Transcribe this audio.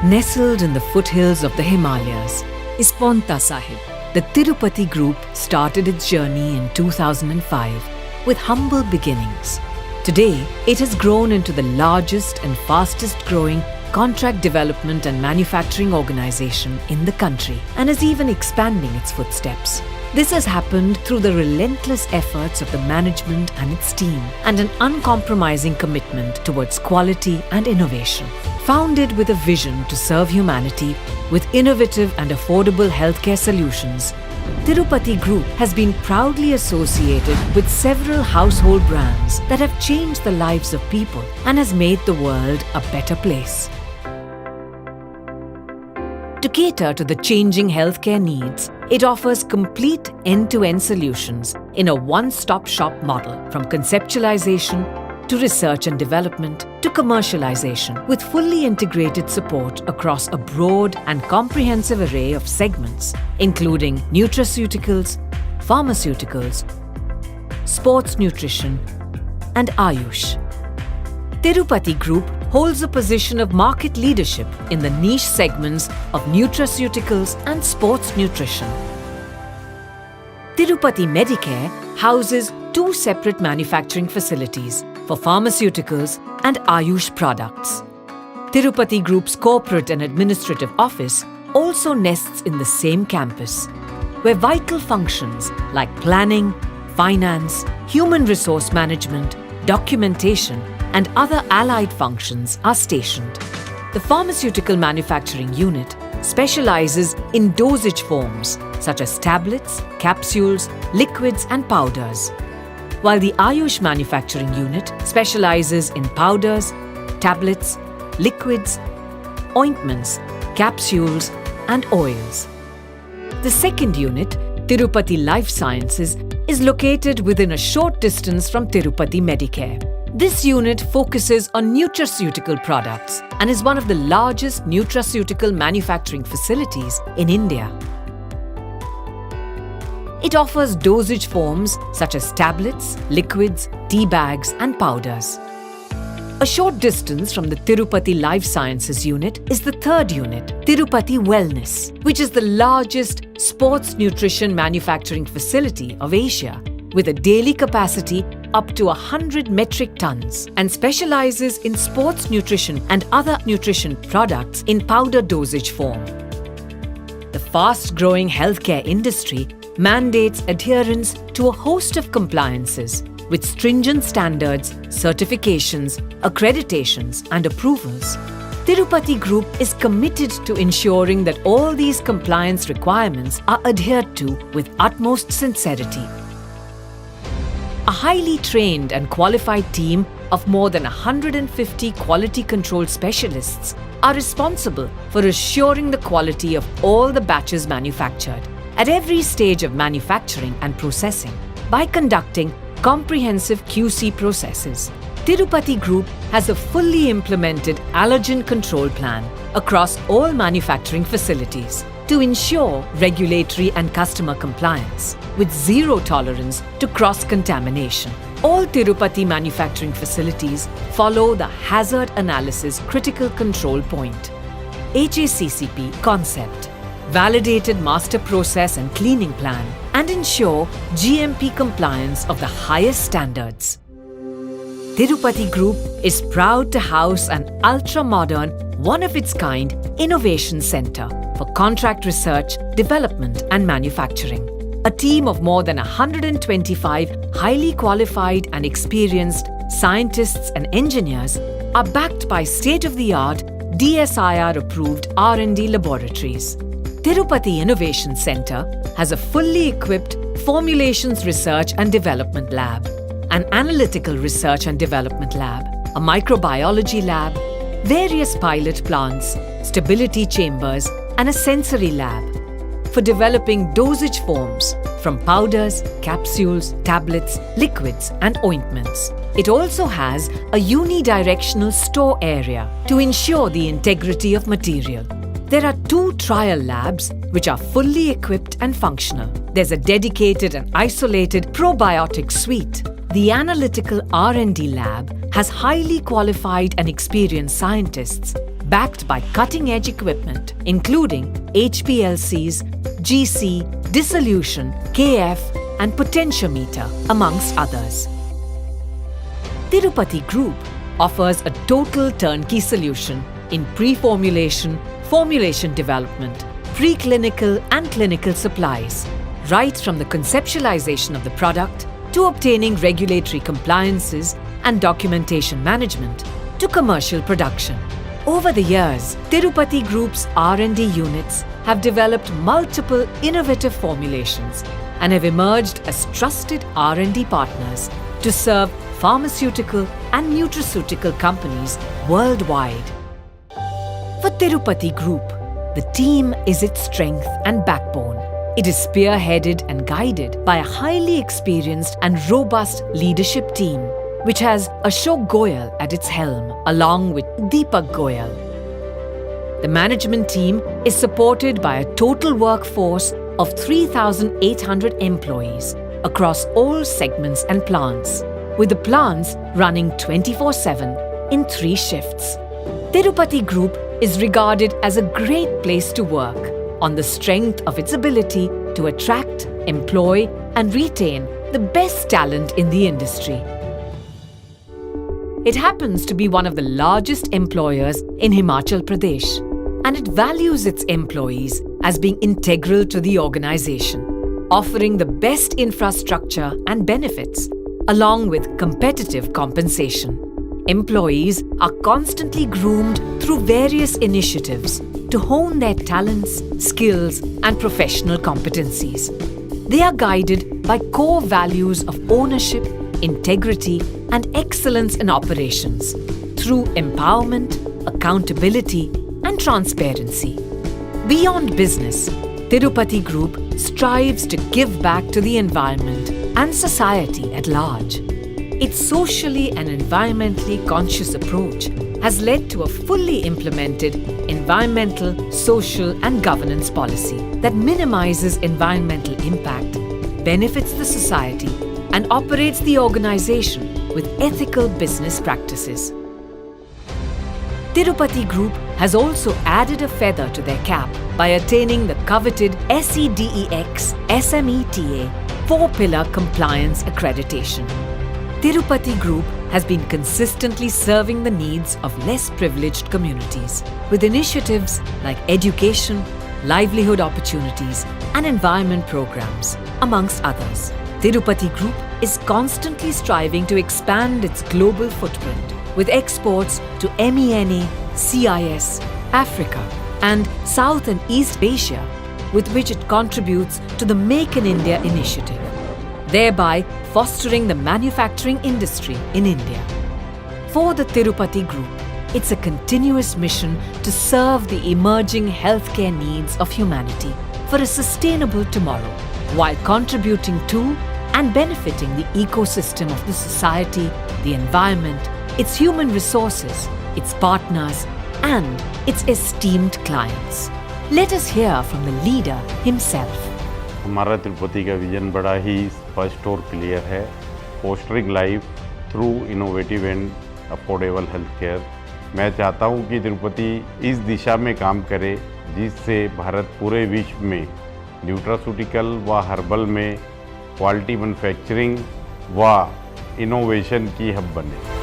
Nestled in the foothills of the Himalayas is Paonta Sahib. The Tirupati Group started its journey in 2005 with humble beginnings. Today, it has grown into the largest and fastest growing contract development and manufacturing organization in the country and is even expanding its footsteps. This has happened through the relentless efforts of the management and its team and an uncompromising commitment towards quality and innovation. Founded with a vision to serve humanity with innovative and affordable healthcare solutions, Tirupati Group has been proudly associated with several household brands that have changed the lives of people and has made the world a better place. To cater to the changing healthcare needs, it offers complete end-to-end solutions in a one-stop shop model from conceptualization to research and development to commercialization with fully integrated support across a broad and comprehensive array of segments, including nutraceuticals, pharmaceuticals, sports nutrition, and Ayush. Tirupati Group holds a position of market leadership in the niche segments of nutraceuticals and sports nutrition. Tirupati Medicare houses two separate manufacturing facilities for pharmaceuticals and Ayush products. Tirupati Group's corporate and administrative office also nests in the same campus, where vital functions like planning, finance, human resource management, documentation, and other allied functions are stationed. The pharmaceutical manufacturing unit specializes in dosage forms such as tablets, capsules, liquids, and powders, while the Ayush manufacturing unit specializes in powders, tablets, liquids, ointments, capsules, and oils. The second unit, Tirupati Life Sciences, is located within a short distance from Tirupati Medicare. This unit focuses on nutraceutical products and is one of the largest nutraceutical manufacturing facilities in India. It offers dosage forms such as tablets, liquids, tea bags, and powders. A short distance from the Tirupati Life Sciences unit is the third unit, Tirupati Wellness, which is the largest sports nutrition manufacturing facility of Asia, with a daily capacity up to 100 metric tons and specializes in sports nutrition and other nutrition products in powder dosage form. The fast-growing healthcare industry mandates adherence to a host of compliances with stringent standards, certifications, accreditations, and approvals. Tirupati Group is committed to ensuring that all these compliance requirements are adhered to with utmost sincerity. A highly trained and qualified team of more than 150 quality control specialists are responsible for assuring the quality of all the batches manufactured at every stage of manufacturing and processing by conducting comprehensive QC processes. Tirupati Group has a fully implemented allergen control plan across all manufacturing facilities to ensure regulatory and customer compliance with zero tolerance to cross-contamination. All Tirupati manufacturing facilities follow the Hazard Analysis Critical Control Point (HACCP) concept, validated master process and cleaning plan, and ensure GMP compliance of the highest standards. Tirupati Group is proud to house an ultra-modern, one-of-its-kind innovation center for contract research, development and manufacturing. A team of more than 125 highly qualified and experienced scientists and engineers are backed by state-of-the-art DSIR-approved R&D laboratories. Tirupati Innovation Center has a fully equipped Formulations Research and Development Lab, an Analytical Research and Development Lab, a Microbiology Lab, various pilot plants, stability chambers, and a sensory lab for developing dosage forms from powders, capsules, tablets, liquids, and ointments. It also has a unidirectional store area to ensure the integrity of material. There are 2 trial labs which are fully equipped and functional. There's a dedicated and isolated probiotic suite. The Analytical R&D lab has highly qualified and experienced scientists backed by cutting-edge equipment, including HPLCs, GC, dissolution, KF, and potentiometer, amongst others. Tirupati Group offers a total turnkey solution in pre-formulation, formulation development, preclinical and clinical supplies, right from the conceptualization of the product to obtaining regulatory compliances and documentation management to commercial production. Over the years, Tirupati Group's R&D units have developed multiple innovative formulations and have emerged as trusted R&D partners to serve pharmaceutical and nutraceutical companies worldwide. For Tirupati Group, the team is its strength and backbone. It is spearheaded and guided by a highly experienced and robust leadership team, which has Ashok Goyal at its helm, along with Deepak Goyal. The management team is supported by a total workforce of 3,800 employees across all segments and plants, with the plants running 24/7 in 3 shifts. Tirupati Group is regarded as a great place to work on the strength of its ability to attract, employ, and retain the best talent in the industry. It happens to be one of the largest employers in Himachal Pradesh, and it values its employees as being integral to the organization, offering the best infrastructure and benefits, along with competitive compensation. Employees are constantly groomed through various initiatives to hone their talents, skills, and professional competencies. They are guided by core values of ownership, integrity, and excellence in operations through empowerment, accountability, and transparency. Beyond business, Tirupati Group strives to give back to the environment and society at large. Its socially and environmentally conscious approach has led to a fully implemented environmental, social, and governance policy that minimizes environmental impact, benefits the society, and operates the organization with ethical business practices. Tirupati Group has also added a feather to their cap by attaining the coveted SEDEX SMETA 4-pillar compliance accreditation. Tirupati Group has been consistently serving the needs of less privileged communities with initiatives like education, livelihood opportunities, and environment programs, amongst others. Tirupati Group is constantly striving to expand its global footprint with exports to MENA, CIS, Africa, and South and East Asia, with which it contributes to the Make in India initiative, thereby fostering the manufacturing industry in India. For the Tirupati Group, it's a continuous mission to serve the emerging healthcare needs of humanity for a sustainable tomorrow, while contributing to and benefiting the ecosystem of the society, the environment, its human resources, its partners, and its esteemed clients. Let us hear from the leader himself. हमारा तिरुपति का vision बड़ा ही स्पष्ट और clear है, fostering life through innovative and affordable health care. मैं चाहता हूं कि तिरुपति इस दिशा में काम करे जिससे भारत पूरे विश्व में न्यूट्रास्यूटिकल व हर्बल में क्वालिटी मैन्युफैक्चरिंग व इनोवेशन की हब बने।